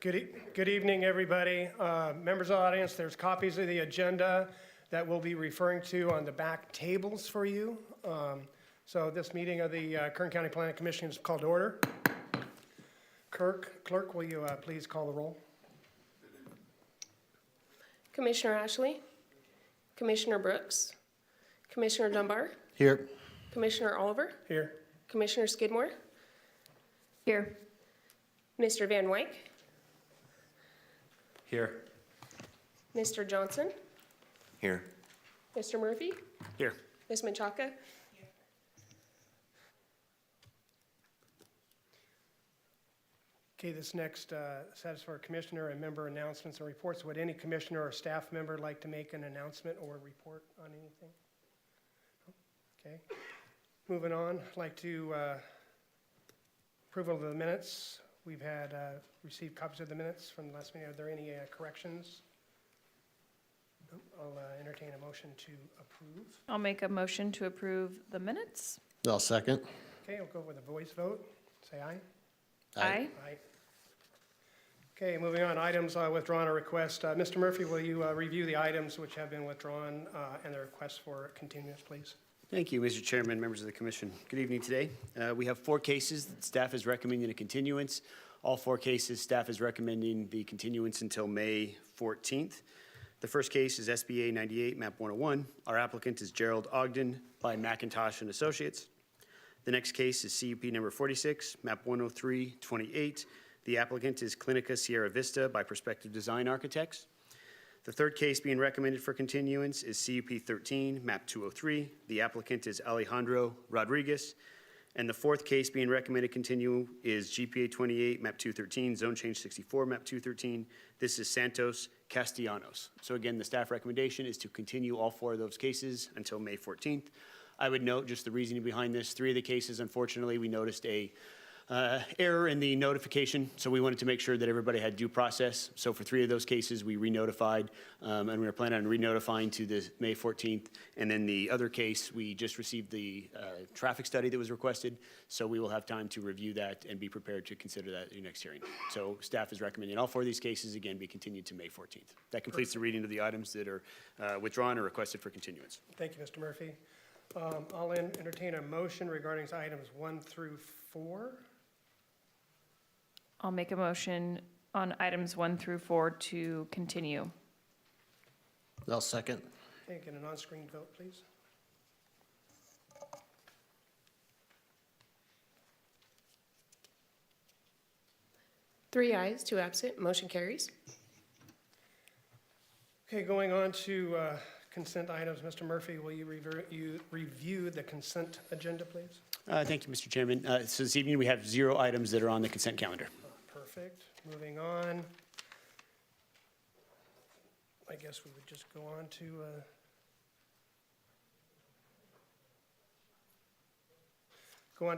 Good evening, everybody. Members of the audience, there's copies of the agenda that we'll be referring to on the back tables for you. So this meeting of the Kern County Planning Commission is called to order. Clerk, will you please call the roll? Commissioner Ashley, Commissioner Brooks, Commissioner Dunbar, Here. Commissioner Oliver, Here. Commissioner Skidmore, here, Mr. Van Wyk, Here. Mr. Johnson, Here. Mr. Murphy, Here. Ms. Menchaca. Okay, this next set is for commissioner and member announcements and reports. Would any commissioner or staff member like to make an announcement or report on anything? Okay, moving on, I'd like to approval of the minutes. We've had received copies of the minutes from the last meeting. Are there any corrections? I'll entertain a motion to approve. I'll make a motion to approve the minutes. I'll second. Okay, we'll go with a voice vote. Say aye. Aye. Aye. Okay, moving on, items withdrawn or request. Mr. Murphy, will you review the items which have been withdrawn and the request for continuance, please? Thank you, Mr. Chairman, members of the commission. Good evening today. We have 4 cases that staff is recommending a continuance. All 4 cases, staff is recommending the continuance until May 14th. The first case is SBA 98, map 101. Our applicant is Gerald Ogden by McIntosh and Associates. The next case is CUP number 46, map 10328. The applicant is Clinica Sierra Vista by Perspective Design Architects. The third case being recommended for continuance is CUP 13, map 203. The applicant is Alejandro Rodriguez. And the fourth case being recommended continue is GPA 28, map 213, zone change 64, map 213. This is Santos Castellanos. So again, the staff recommendation is to continue all 4 of those cases until May 14th. I would note just the reasoning behind this. 3 of the cases, unfortunately, we noticed a error in the notification, so we wanted to make sure that everybody had due process. So for 3 of those cases, we re-notified, and we were planning on re-notifying to the May 14th. And then the other case, we just received the traffic study that was requested, so we will have time to review that and be prepared to consider that at your next hearing. So staff is recommending all 4 of these cases, again, be continued to May 14th. That completes the reading of the items that are withdrawn or requested for continuance. Thank you, Mr. Murphy. I'll entertain a motion regarding items 1 through 4. I'll make a motion on items 1 through 4 to continue. I'll second. Okay, get an on-screen vote, please. Three ayes, 2 absent, motion carries. Okay, going on to consent items. Mr. Murphy, will you review the consent agenda, please? Thank you, Mr. Chairman. So this evening we have 0 items that are on the consent calendar. Perfect. Moving on. I guess we would just go on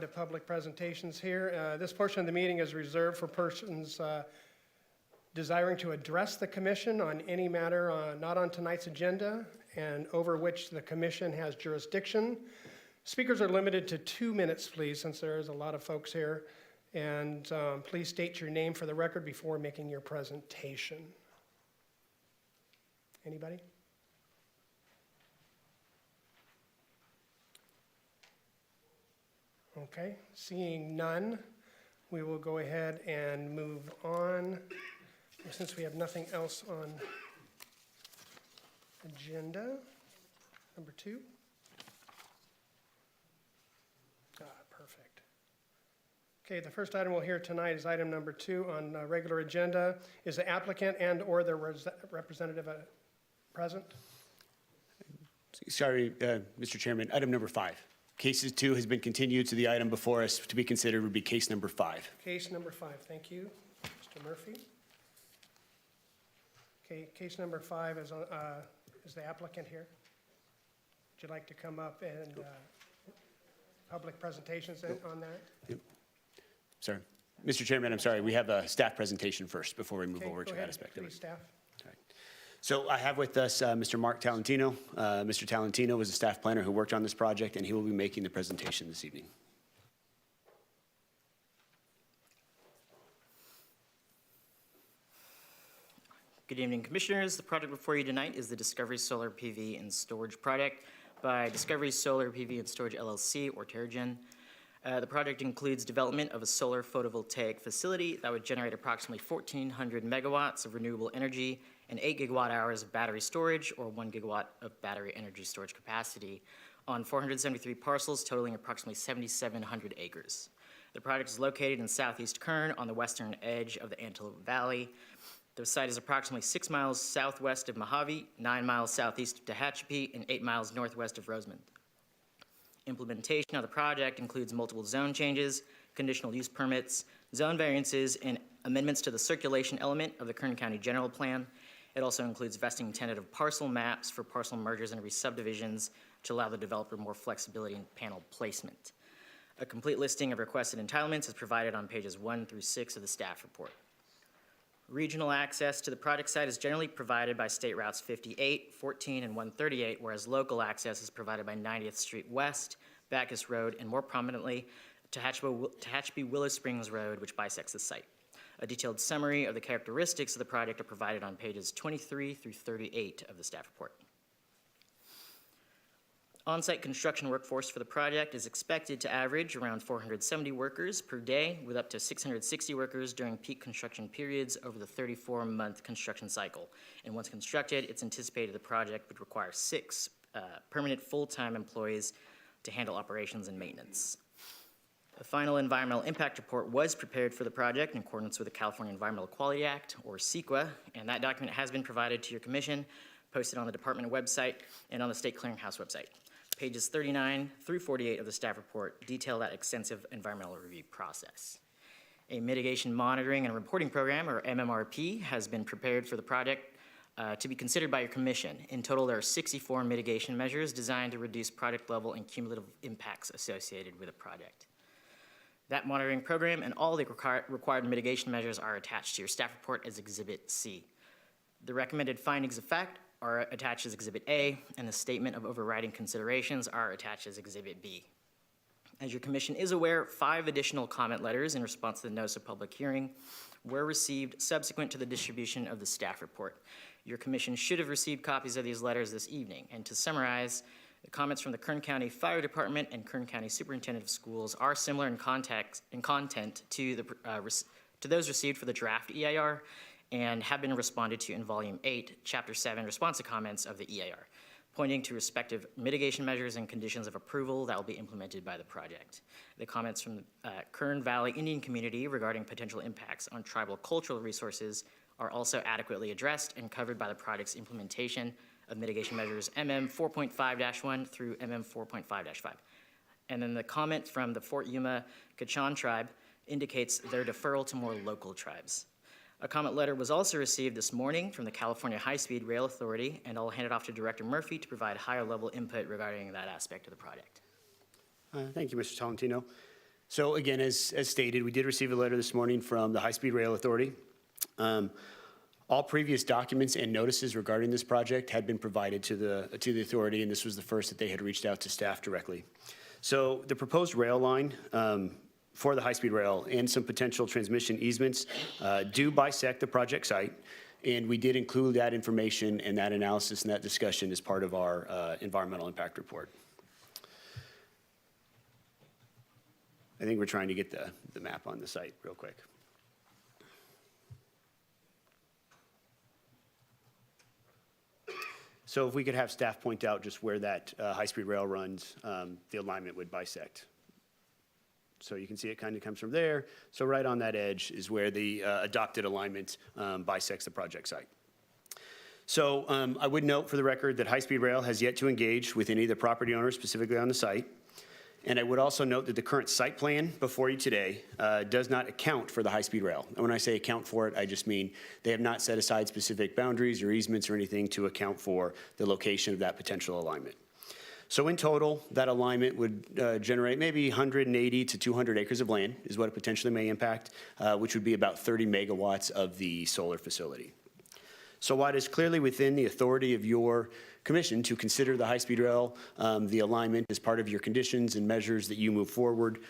to public presentations here. This portion of the meeting is reserved for persons desiring to address the commission on any matter not on tonight's agenda and over which the commission has jurisdiction. Speakers are limited to 2 minutes, please, since there is a lot of folks here. And please state your name for the record before making your presentation. Anybody? Okay, seeing none, we will go ahead and move on. Since we have nothing else on agenda, number 2. Perfect. Okay, the first item we'll hear tonight is item number 2 on the regular agenda. Is the applicant and or the representative present? Sorry, Mr. Chairman, item number 5. Cases 2 has been continued, so the item before us to be considered would be case number 5. Case number 5, thank you. Mr. Murphy. Okay, case number 5 is the applicant here. Would you like to come up and public presentations on that? Yep. Sorry. Mr. Chairman, I'm sorry, we have a staff presentation first before we move Okay, over go to ahead, that aspect of please, it. staff. All right. So I have with us Mr. Mark Talentino. Mr. Talentino was a staff planner who worked on this project, and he will be making the presentation this evening. Good evening, Commissioners. The project before you tonight is the Discovery Solar PV and Storage Project by Discovery Solar PV and Storage LLC, or Terrigen. The project includes development of a solar photovoltaic facility that would generate approximately 1,400 megawatts of renewable energy and 8 gigawatt hours of battery storage, or 1 gigawatt of battery energy storage capacity, on 473 parcels totaling approximately 7,700 acres. The project is located in southeast Kern on the western edge of the Antelope Valley. The site is approximately 6 miles southwest of Mojave, 9 miles southeast of Tehachapi, and 8 miles northwest of Rosamond. Implementation of the project includes multiple zone changes, conditional use permits, zone variances, and amendments to the circulation element of the Kern County General Plan. It also includes vesting tentative parcel maps for parcel mergers and re-subdivisions to allow the developer more flexibility in panel placement. A complete listing of requested entitlements is provided on pages 1 through 6 of the staff report. Regional access to the project site is generally provided by State Routes 58, 14, and 138, whereas local access is provided by 90th Street West, Bacchus Road, and more prominently, Tehachapi-Willow Springs Road, which bisects the site. A detailed summary of the characteristics of the project are provided on pages 23 through 38 of the staff report. On-site construction workforce for the project is expected to average around 470 workers per day, with up to 660 workers during peak construction periods over the 34-month construction cycle. And once constructed, it's anticipated the project would require 6 permanent full-time employees to handle operations and maintenance. A final environmental impact report was prepared for the project in accordance with the California Environmental Quality Act, or CEQA, and that document has been provided to your commission, posted on the department website and on the State Clearinghouse website. Pages 39 through 48 of the staff report detail that extensive environmental review process. A mitigation monitoring and reporting program, or MMRP, has been prepared for the project to be considered by your commission. In total, there are 64 mitigation measures designed to reduce project level and cumulative impacts associated with a project. That monitoring program and all the required mitigation measures are attached to your staff report as Exhibit C. The recommended findings of fact are attached as Exhibit A, and the statement of overriding considerations are attached as Exhibit B. As your commission is aware, 5 additional comment letters in response to the notice of public hearing were received subsequent to the distribution of the staff report. Your commission should have received copies of these letters this evening. And to summarize, the comments from the Kern County Fire Department and Kern County Superintendent of Schools are similar in content to those received for the draft EIR, and have been responded to in Volume 8, Chapter 7, Response to Comments of the EIR, pointing to respective mitigation measures and conditions of approval that will be implemented by the project. The comments from the Kern Valley Indian community regarding potential impacts on tribal cultural resources are also adequately addressed and covered by the project's implementation of mitigation measures MM 4.5-1 through MM 4.5-5. And then the comment from the Fort Yuma Kachan tribe indicates their deferral to more local tribes. A comment letter was also received this morning from the California High-Speed Rail Authority, and I'll hand it off to Director Murphy to provide higher-level input regarding that aspect of the project. Thank you, Mr. Tolentino. So again, as stated, we did receive a letter this morning from the High-Speed Rail Authority. All previous documents and notices regarding this project had been provided to the authority, and this was the first that they had reached out to staff directly. So the proposed rail line for the high-speed rail and some potential transmission easements do bisect the project site, and we did include that information and that analysis and that discussion as part of our environmental impact report. I think we're trying to get the map on the site real quick. So if we could have staff point out just where that high-speed rail runs, the alignment would bisect. So you can see it kind of comes from there. So right on that edge is where the adopted alignment bisects the project site. So I would note for the record that high-speed rail has yet to engage with any of the property owners specifically on the site. And I would also note that the current site plan before you today does not account for the high-speed rail. And when I say account for it, I just mean they have not set aside specific boundaries or easements or anything to account for the location of that potential alignment. So in total, that alignment would generate maybe 180 to 200 acres of land is what it potentially may impact, which would be about 30 megawatts of the solar facility. So while it is clearly within the authority of your commission to consider the high-speed rail, the alignment as part of your conditions and measures that you move forward,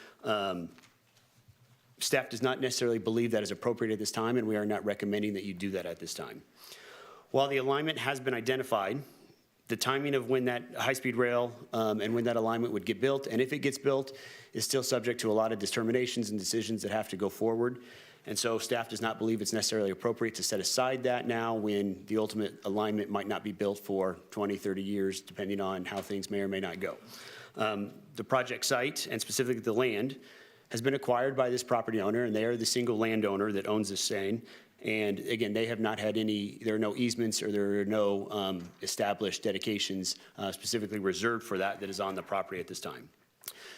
staff does not necessarily believe that is appropriate at this time, and we are not recommending that you do that at this time. While the alignment has been identified, the timing of when that high-speed rail and when that alignment would get built, and if it gets built, is still subject to a lot of determinations and decisions that have to go forward. And so staff does not believe it's necessarily appropriate to set aside that now when the ultimate alignment might not be built for 20, 30 years, depending on how things may or may not go. The project site, and specifically the land, has been acquired by this property owner, and they are the single landowner that owns this saying. And again, they have not had any, there are no easements or there are no established dedications specifically reserved for that is on the property at this time.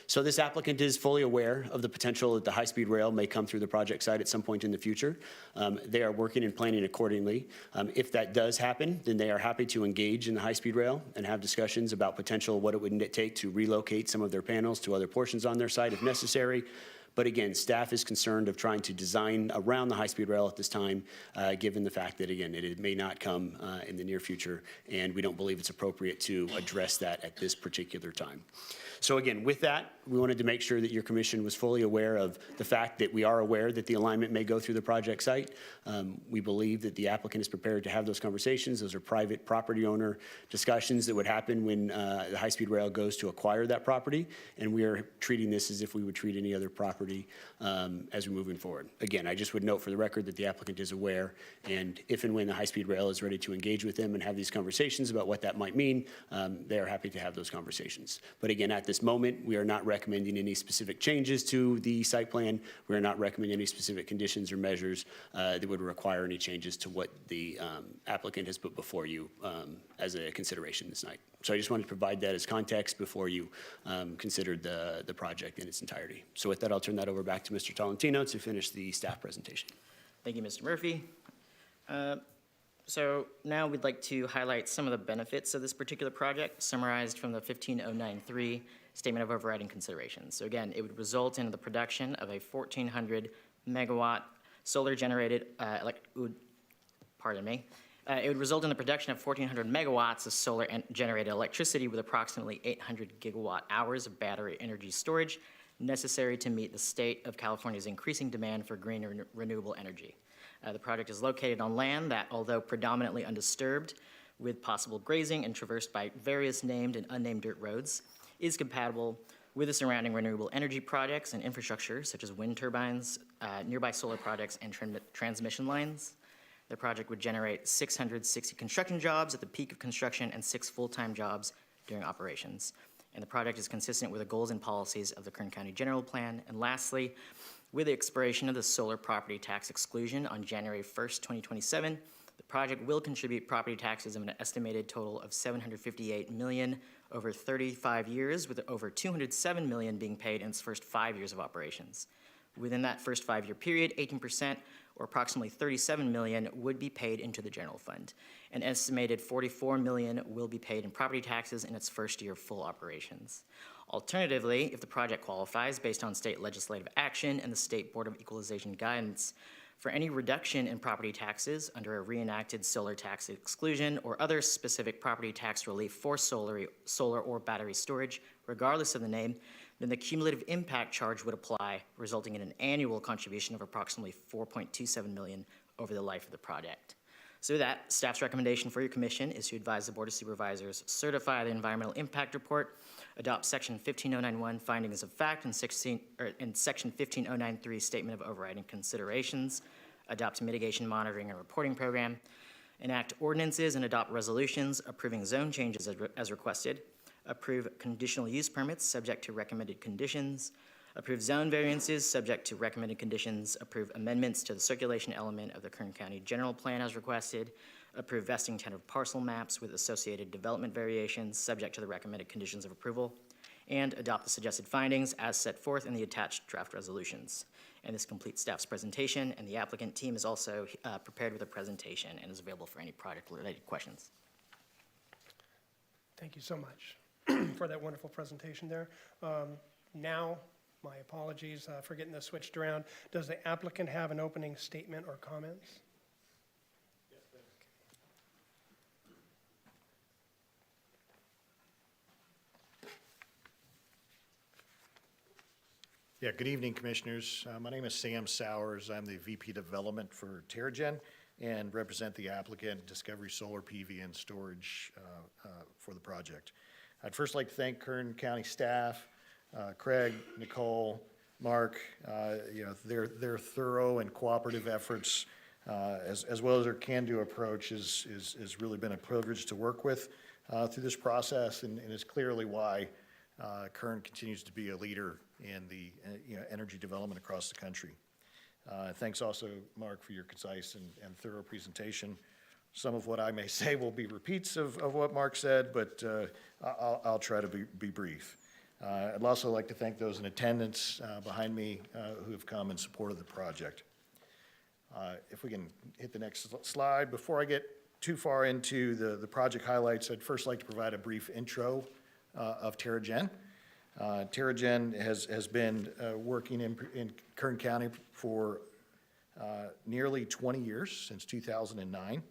So this applicant is fully aware of the potential that the high-speed rail may come through the project site at some point in the future. They are working and planning accordingly. If that does happen, then they are happy to engage in the high-speed rail and have discussions about potential what it would take to relocate some of their panels to other portions on their site if necessary. But again, staff is concerned of trying to design around the high-speed rail at this time, given the fact that, again, it may not come in the near future, and we don't believe it's appropriate to address that at this particular time. So again, with that, we wanted to make sure that your commission was fully aware of the fact that we are aware that the alignment may go through the project site. We believe that the applicant is prepared to have those conversations. Those are private property owner discussions that would happen when the high-speed rail goes to acquire that property, and we are treating this as if we would treat any other property as we're moving forward. Again, I just would note for the record that the applicant is aware, and if and when the high-speed rail is ready to engage with them and have these conversations about what that might mean, they are happy to have those conversations. But again, at this moment, we are not recommending any specific changes to the site plan. We are not recommending any specific conditions or measures that would require any changes to what the applicant has put before you as a consideration this night. So I just wanted to provide that as context before you considered the project in its entirety. So with that, I'll turn that over back to Mr. Tolentino to finish the staff presentation. Thank you, Mr. Murphy. So now we'd like to highlight some of the benefits of this particular project summarized from the 15093 Statement of Overriding Considerations. So again, it would result in the production of a 1,400 megawatt solar generated, it would result in the production of 1,400 megawatts of solar generated electricity with approximately 800 gigawatt hours of battery energy storage necessary to meet the state of California's increasing demand for green and renewable energy. The project is located on land that, although predominantly undisturbed with possible grazing and traversed by various named and unnamed dirt roads, is compatible with the surrounding renewable energy projects and infrastructure such as wind turbines, nearby solar projects, and transmission lines. The project would generate 660 construction jobs at the peak of construction and 6 full-time jobs during operations. And the project is consistent with the goals and policies of the Kern County General Plan. And lastly, with the expiration of the solar property tax exclusion on January 1st, 2027, the project will contribute property taxes of an estimated total of $758 million over 35 years, with over $207 million being paid in its first 5 years of operations. Within that first 5-year period, 18%, or approximately $37 million, would be paid into the general fund. An estimated $44 million will be paid in property taxes in its first year of full operations. Alternatively, if the project qualifies based on state legislative action and the State Board of Equalization guidance, for any reduction in property taxes under a reenacted solar tax exclusion or other specific property tax relief for solar or battery storage, regardless of the name, then the cumulative impact charge would apply, resulting in an annual contribution of approximately $4.27 million over the life of the project. So with that, staff's recommendation for your commission is to advise the Board of Supervisors certify the environmental impact report, adopt Section 15091 findings of fact and Section 15093 statement of overriding considerations, adopt a mitigation monitoring and reporting program, enact ordinances and adopt resolutions approving zone changes as requested, approve conditional use permits subject to recommended conditions, approve zone variances subject to recommended conditions, approve amendments to the circulation element of the Kern County General Plan as requested, approve vesting tentative parcel maps with associated development variations subject to the recommended conditions of approval, and adopt the suggested findings as set forth in the attached draft resolutions. And this completes staff's presentation, and the applicant team is also prepared with a presentation and is available for any project-related questions. Thank you so much for that wonderful presentation there. Now, my apologies for getting this switched around. Does the applicant have an opening statement or comments? Yeah, good evening, Commissioners. My name is Sam Sowers. I'm the VP Development for Terragen. and represent the applicant, Discovery Solar PV and Storage, for the project. I'd first like to thank Kern County staff, Craig, Nicole, Mark, their thorough and cooperative efforts, as well as their can-do approach has really been a privilege to work with through this process, and is clearly why Kern continues to be a leader in the energy development across the country. Thanks also, Mark, for your concise and thorough presentation. Some of what I may say will be repeats of what Mark said, but I'll try to be brief. I'd also like to thank those in attendance behind me who have come in support of the project. If we can hit the next slide. Before I get too far into the project highlights, I'd first like to provide a brief intro of TerraGen. TerraGen has been working in Kern County for nearly 20 years, since 2009.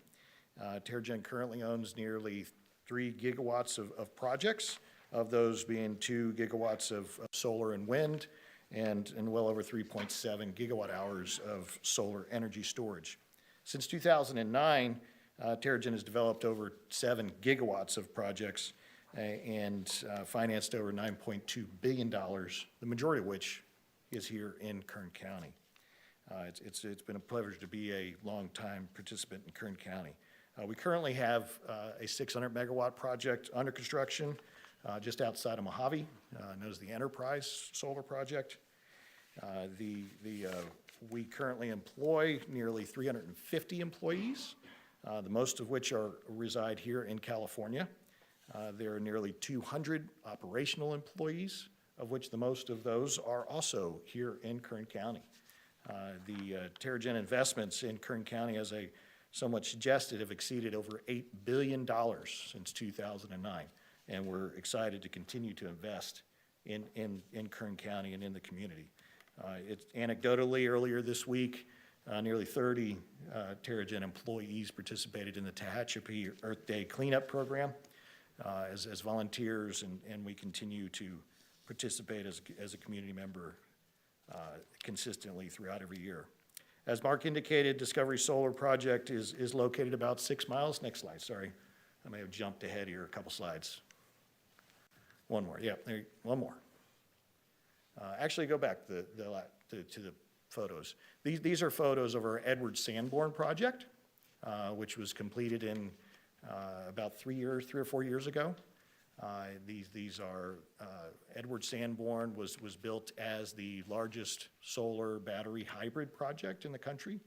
TerraGen currently owns nearly 3 gigawatts of projects, of those being 2 gigawatts of solar and wind, and well over 3.7 gigawatt hours of solar energy storage. Since 2009, TerraGen has developed over 7 gigawatts of projects and financed over $9.2 billion, the majority of which is here in Kern County. It's been a pleasure to be a longtime participant in Kern County. We currently have a 600 megawatt project under construction just outside of Mojave, known as the Enterprise Solar Project. We currently employ nearly 350 employees, the most of which reside here in California. There are nearly 200 operational employees, of which the most of those are also here in Kern County. The TerraGen investments in Kern County, as I somewhat suggested, have exceeded over $8 billion since 2009, and we're excited to continue to invest in Kern County and in the community. Anecdotally, earlier this week, nearly 30 TerraGen employees participated in the Tehachapi Earth Day cleanup program as volunteers, and we continue to participate as a community member consistently throughout every year. As Mark indicated, Discovery Solar Project is located about 6 miles. Next slide, sorry. I may have jumped ahead here a couple slides. One more, yeah, one more. Actually, go back to the photos. These are photos of our Edward Sanborn project, which was completed in about 3 or 4 years ago. These are, Edward Sanborn was built as the largest solar battery hybrid project in the country,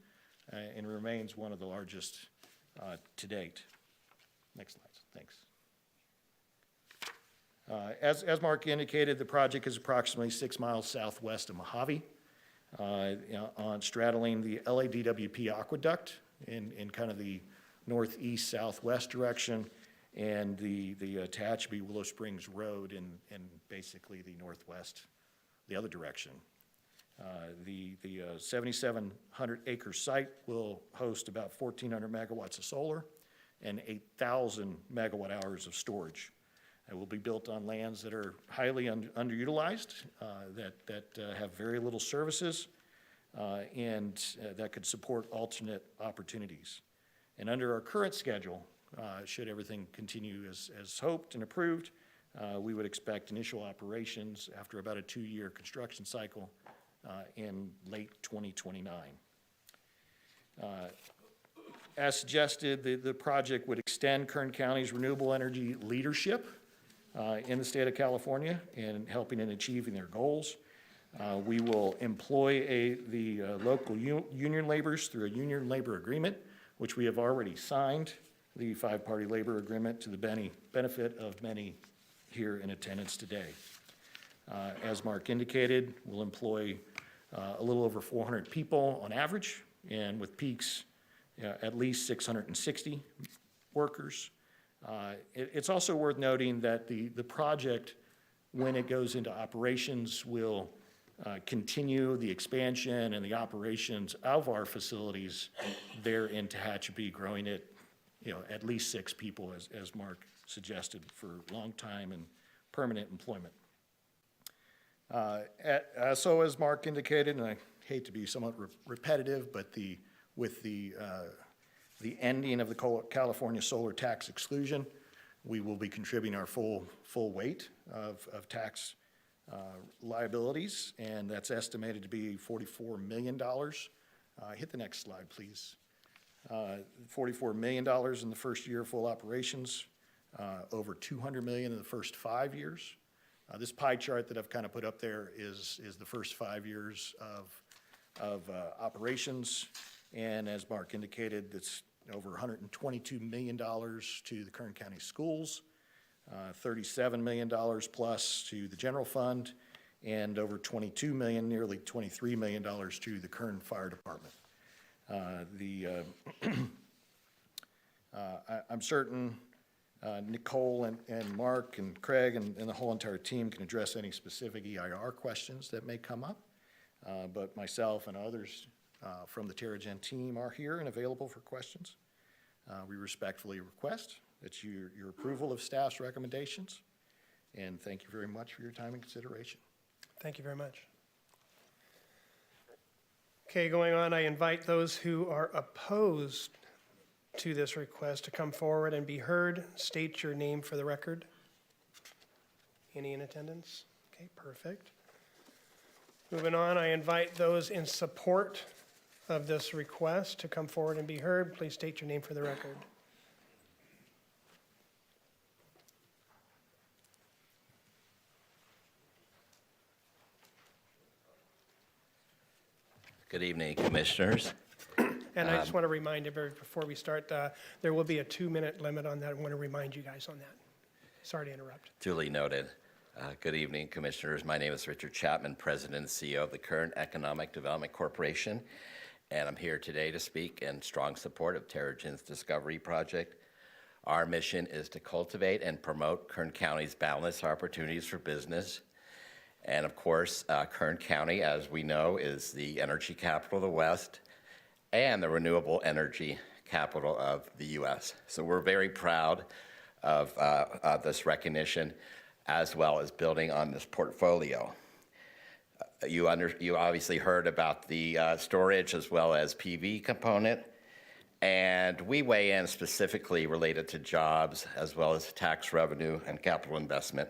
and remains one of the largest to date. Next slide, thanks. As Mark indicated, the project is approximately 6 miles southwest of Mojave, straddling the LADWP aqueduct in kind of the northeast southwest direction, and the Tehachapi Willow Springs Road in basically the northwest, the other direction. The 7,700 acre site will host about 1,400 megawatts of solar and 8,000 megawatt hours of storage. It will be built on lands that are highly underutilized, that have very little services, and that could support alternate opportunities. And under our current schedule, should everything continue as hoped and approved, we would expect initial operations after about a 2-year construction cycle in late 2029. As suggested, the project would extend Kern County's renewable energy leadership in the state of California and helping and achieving their goals. We will employ the local union laborers through a union labor agreement, which we have already signed, the 5-party labor agreement, to the benefit of many here in attendance today. As Mark indicated, we'll employ a little over 400 people on average, and with peaks at least 660 workers. It's also worth noting that the project, when it goes into operations, will continue the expansion and the operations of our facilities there in Tehachapi, growing it, at least 6 people, as Mark suggested, for long time and permanent employment. So as Mark indicated, and I hate to be somewhat repetitive, but with the the ending of the California solar tax exclusion, we will be contributing our full weight of tax liabilities, and that's estimated to be $44 million. Hit the next slide, please. $44 million in the first year of full operations, over $200 million in the first 5 years. This pie chart that I've kind of put up there is the first 5 years of operations, and as Mark indicated, it's over $122 million to the Kern County Schools, $37 million plus to the general fund, and over $22 million, nearly $23 million to the Kern Fire Department. I'm certain Nicole and Mark and Craig and the whole entire team can address any specific EIR questions that may come up, but myself and others from the Terragen team are here and available for questions. We respectfully request that your approval of staff's recommendations, and thank you very much for your time and consideration. Thank you very much. Okay, going on, I invite those who are opposed to this request to come forward and be heard. State your name for the record. Any in attendance? Okay, perfect. Moving on, I invite those in support of this request to come forward and be heard. Please state your name for the record. Good evening, Commissioners. And I just want to remind everybody before we start, there will be a 2-minute limit on that. I want to remind you guys on that. Sorry to interrupt. Duly noted. Good evening, Commissioners. My name is Richard Chapman, President and CEO of the Kern Economic Development Corporation, and I'm here today to speak in strong support of Terragen's Discovery Project. Our mission is to cultivate and promote Kern County's boundless opportunities for business. And of course, Kern County, as we know, is the energy capital of the West and the renewable energy capital of the U.S. So we're very proud of this recognition, as well as building on this portfolio. You obviously heard about the storage as well as PV component, and we weigh in specifically related to jobs as well as tax revenue and capital investment.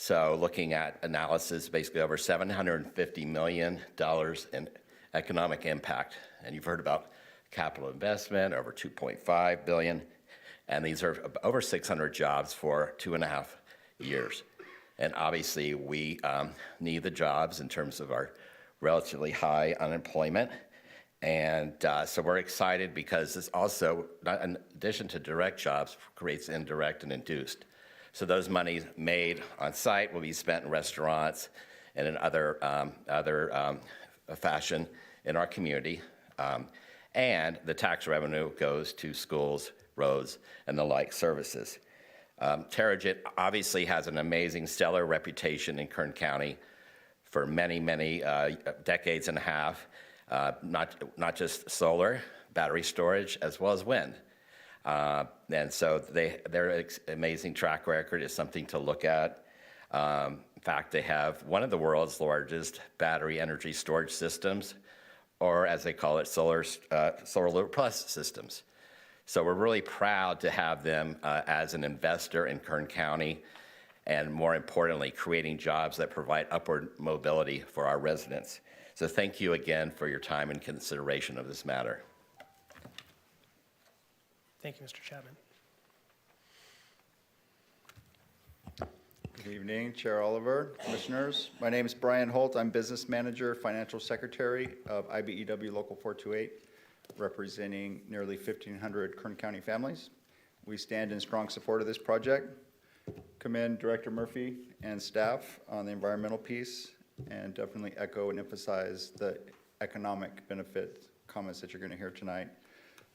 So looking at analysis, basically over $750 million in economic impact. And you've heard about capital investment, over $2.5 billion. And these are over 600 jobs for 2.5 years. And obviously, we need the jobs in terms of our relatively high unemployment. And so we're excited because this also, in addition to direct jobs, creates indirect and induced. So those monies made on site will be spent in restaurants and in other fashion in our community. And the tax revenue goes to schools, roads, and the like services. Terragen obviously has an amazing, stellar reputation in Kern County for many, many decades and a half, not just solar, battery storage, as well as wind. And so their amazing track record is something to look at. In fact, they have one of the world's largest battery energy storage systems, or as they call it, solar plus systems. So we're really proud to have them as an investor in Kern County, and more importantly, creating jobs that provide upward mobility for our residents. So thank you again for your time and consideration of this matter. Thank you, Mr. Chapman. Good evening, Chair Oliver, Commissioners. My name is Brian Holt. I'm Business Manager, Financial Secretary of IBEW Local 428, representing nearly 1,500 Kern County families. We stand in strong support of this project. Commend Director Murphy and staff on the environmental piece, and definitely echo and emphasize the economic benefit comments that you're going to hear tonight.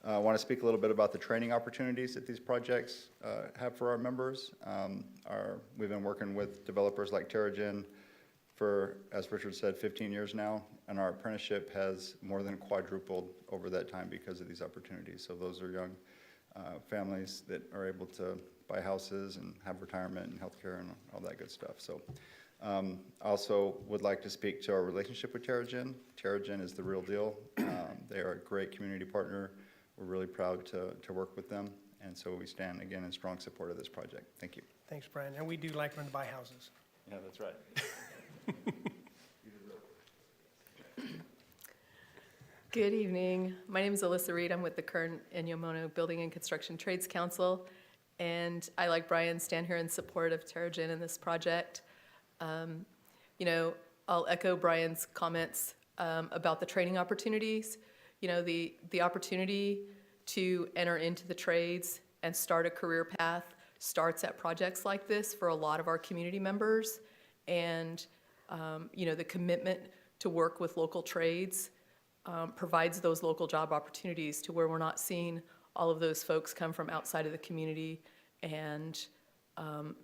I want to speak a little bit about the training opportunities that these projects have for our members. We've been working with developers like Terragen for, as Richard said, 15 years now, and our apprenticeship has more than quadrupled over that time because of these opportunities. So those are young families that are able to buy houses and have retirement and healthcare and all that good stuff. So I also would like to speak to our relationship with Terragen. Terragen is the real deal. They are a great community partner We're really proud to work with them, and so we stand again in strong support of this project. Thank you. Thanks, Brian. And we do like when to buy houses. Yeah, that's right. Good evening. My name is Alyssa Reed. I'm with the Kern and Yomono Building and Construction Trades Council. And I, like Brian, stand here in support of Terrigen and this project. I'll echo Brian's comments about the training opportunities. The opportunity to enter into the trades and start a career path starts at projects like this for a lot of our community members. And, the commitment to work with local trades provides those local job opportunities to where we're not seeing all of those folks come from outside of the community and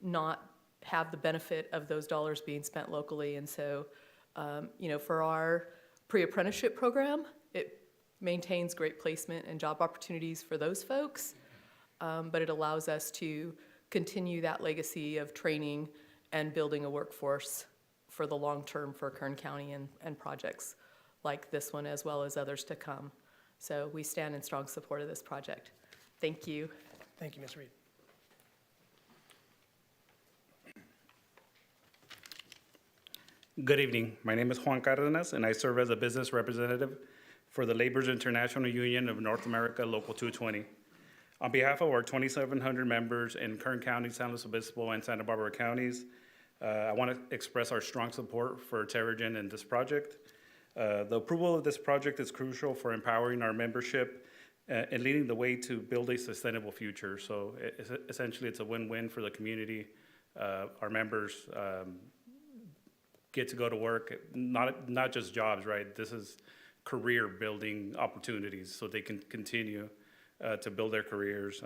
not have the benefit of those dollars being spent locally. And so, for our pre-apprenticeship program, it maintains great placement and job opportunities for those folks, but it allows us to continue that legacy of training and building a workforce for the long term for Kern County and projects like this one, as well as others to come. So we stand in strong support of this project. Thank you. Thank you, Ms. Reed. Good evening. My name is Juan Cardenas, and I serve as a business representative for the Laborers International Union of North America, Local 220. On behalf of our 2,700 members in Kern County, San Luis Obispo, and Santa Barbara counties, I want to express our strong support for Terrigen and this project. The approval of this project is crucial for empowering our membership and leading the way to build a sustainable future. So essentially, it's a win-win for the community. Our members get to go to work, not just jobs, right? This is career building opportunities so they can continue to build their careers.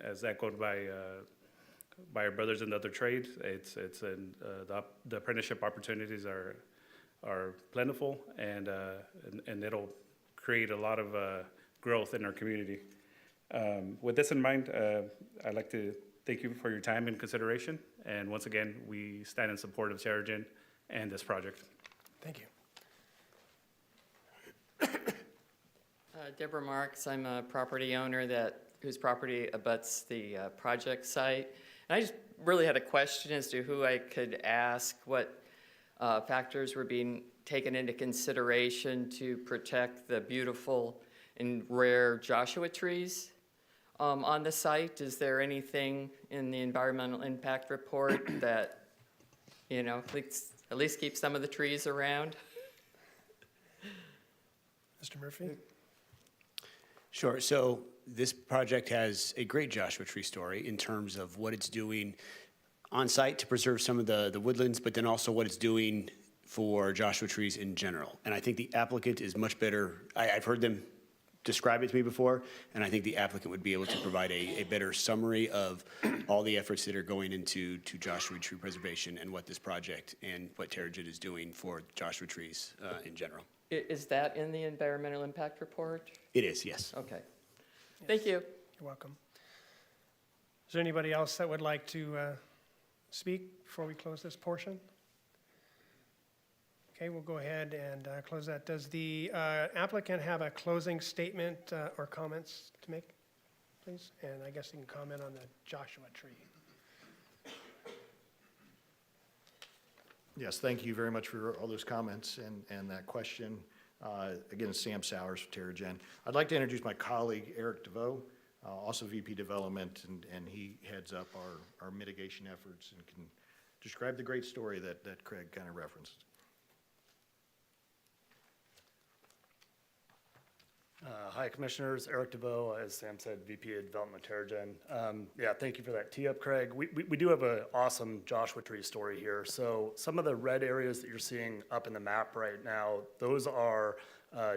As echoed by our brothers in the other trades, the apprenticeship opportunities are plentiful, and it'll create a lot of growth in our community. With this in mind, I'd like to thank you for your time and consideration. And once again, we stand in support of Terrigen and this project. Thank you. Deborah Marks, I'm a property owner whose property abuts the project site. And I just really had a question as to who I could ask what factors were being taken into consideration to protect the beautiful and rare Joshua trees on the site. Is there anything in the environmental impact report that, at least keep some of the trees around? Mr. Murphy? Sure. So this project has a great Joshua Tree story in terms of what it's doing on site to preserve some of the woodlands, but then also what it's doing for Joshua trees in general. And I think the applicant is much better. I've heard them describe it to me before, and I think the applicant would be able to provide a better summary of all the efforts that are going into Joshua tree preservation and what this project and what Terrigen is doing for Joshua trees in general. Is that in the environmental impact report? It is, yes. Okay. Thank you. You're welcome. Is there anybody else that would like to speak before we close this portion? Okay, we'll go ahead and close that. Does the applicant have a closing statement or comments to make, please? And I guess you can comment on the Joshua tree. Yes, thank you very much for all those comments and that question. Again, it's Sam Sowers with Terrigen. I'd like to introduce my colleague, Eric DeVoe, also VP Development, and he heads up our mitigation efforts and can describe the great story that Craig kind of referenced. Hi, Commissioners. Eric DeVoe, as Sam said, VP of Development Terrigen. Thank you for that tee-up, Craig. We do have an awesome Joshua tree story here. So some of the red areas that you're seeing up in the map right now, those are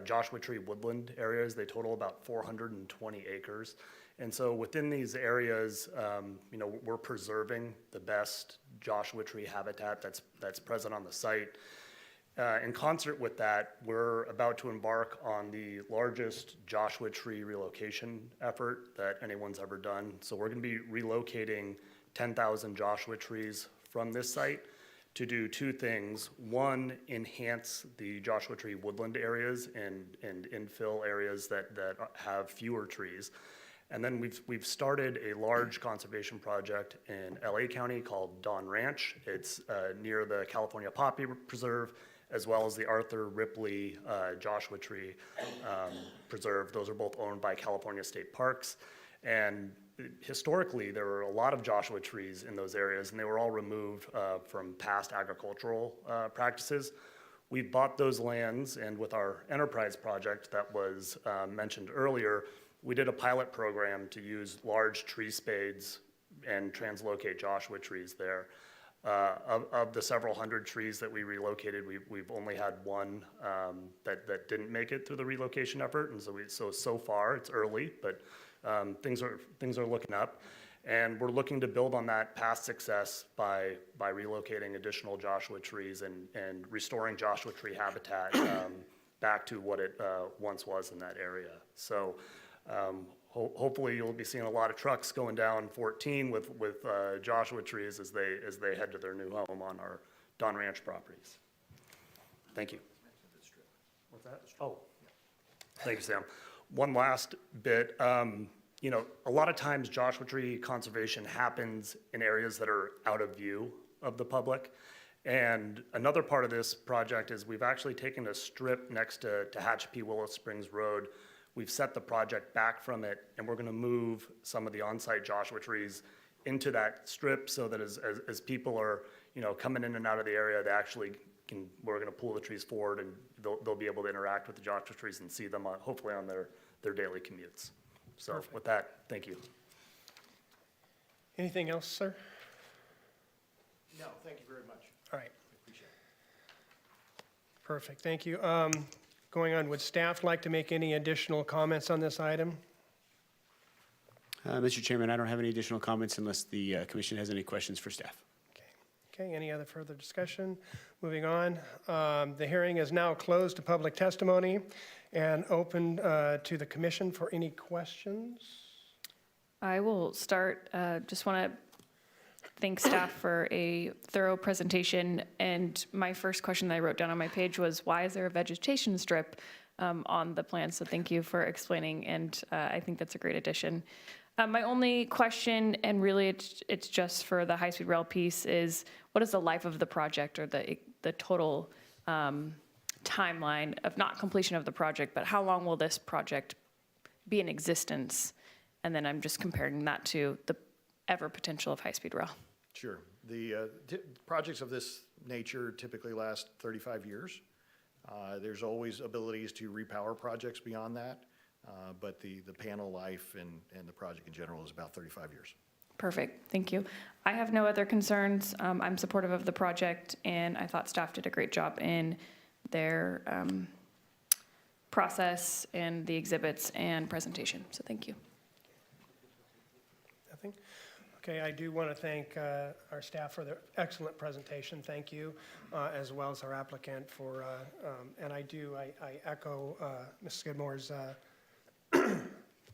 Joshua tree woodland areas. They total about 420 acres. And so within these areas, we're preserving the best Joshua tree habitat that's present on the site. In concert with that, we're about to embark on the largest Joshua tree relocation effort that anyone's ever done. So we're going to be relocating 10,000 Joshua trees from this site to do two things. One, enhance the Joshua Tree woodland areas and infill areas that have fewer trees. And then we've started a large conservation project in LA County called Dawn Ranch. It's near the California Poppy Preserve, as well as the Arthur Ripley Joshua Tree Preserve. Those are both owned by California State Parks. And historically, there were a lot of Joshua trees in those areas, and they were all removed from past agricultural practices. We bought those lands, and with our enterprise project that was mentioned earlier, we did a pilot program to use large tree spades and translocate Joshua trees there. Of the several hundred trees that we relocated, we've only had one that didn't make it through the relocation effort, and so far it's early, but things are looking up, and we're looking to build on that past success by relocating additional Joshua trees and restoring Joshua tree habitat back to what it once was in that area. So hopefully you'll be seeing a lot of trucks going down 14 with Joshua trees as they head to their new home on our Dawn Ranch properties. Thank you. What's that? Oh, thank you, Sam. One last bit. You know, a lot of times Joshua tree conservation happens in areas that are out of view of the public. And another part of this project is we've actually taken a strip next to Tehachapi Willow Springs Road. We've set the project back from it, and we're gonna move some of the on-site Joshua trees into that strip so that as people are, you know, coming in and out of the area, they actually we're gonna pull the trees forward, and they'll be able to interact with the Joshua trees and see them hopefully on their daily commutes. So with that, thank you. Anything else, sir? No, thank you very much. All right, Appreciate it. perfect, thank you. Going on, would staff like to make any additional comments on this item? Mr. Chairman, I don't have any additional comments unless the commission has any questions for staff. Okay, any other further discussion? Moving on, the hearing is now closed to public testimony and open to the commission for any questions. I will start. Just want to thank staff for a thorough presentation. And my first question that I wrote down on my page was, why is there a vegetation strip on the plan? So thank you for explaining, and I think that's a great addition. My only question, and really it's just for the high-speed rail piece, is what is the life of the project, or the total timeline of not completion of the project, but how long will this project be in existence? And then I'm just comparing that to the ever potential of high-speed rail. Sure. The projects of this nature typically last 35 years. There's always abilities to repower projects beyond that, but the panel life and the project in general is about 35 years. Perfect, thank you. I have no other concerns. I'm supportive of the project, and I thought staff did a great job in their process and the exhibits and presentation, so thank you. Nothing? Okay, I do want to thank our staff for their excellent presentation. Thank you, as well as our applicant for, and I echo Ms. Skidmore's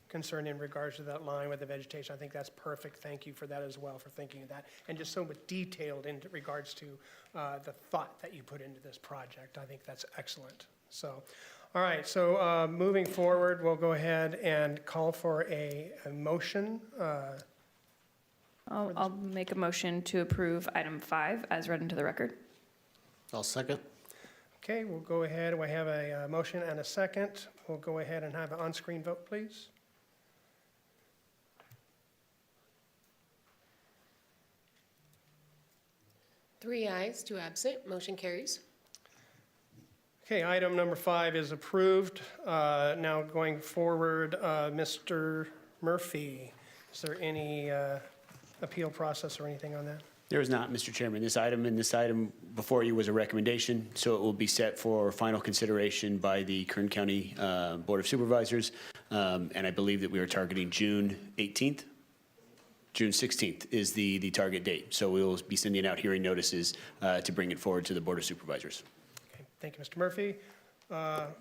concern in regards to that line with the vegetation. I think that's perfect. Thank you for that as well, for thinking of that. And just so detailed in regards to the thought that you put into this project. I think that's excellent. So, all right, so moving forward, we'll go ahead and call for a motion. I'll make a motion to approve item 5 as read into the record. I'll second. Okay, we'll go ahead. We have a motion and a second. We'll go ahead and have an on-screen vote, please. Three ayes, 2 absent, motion carries. Okay, item number 5 is approved. Now going forward, Mr. Murphy, is there any appeal process or anything on that? There is not, Mr. Chairman. This item before you was a recommendation, so it will be set for final consideration by the Kern County Board of Supervisors, and I believe that we are targeting June 18th. June 16th is the target date, so we will be sending out hearing notices to bring it forward to the Board of Supervisors. Okay, thank you, Mr. Murphy.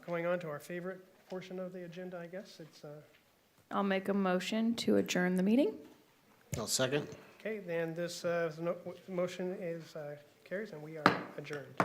Going on to our favorite portion of the agenda, I guess. It's I'll make a motion to adjourn the meeting. I'll second. okay, then this motion is carries, and we are adjourned.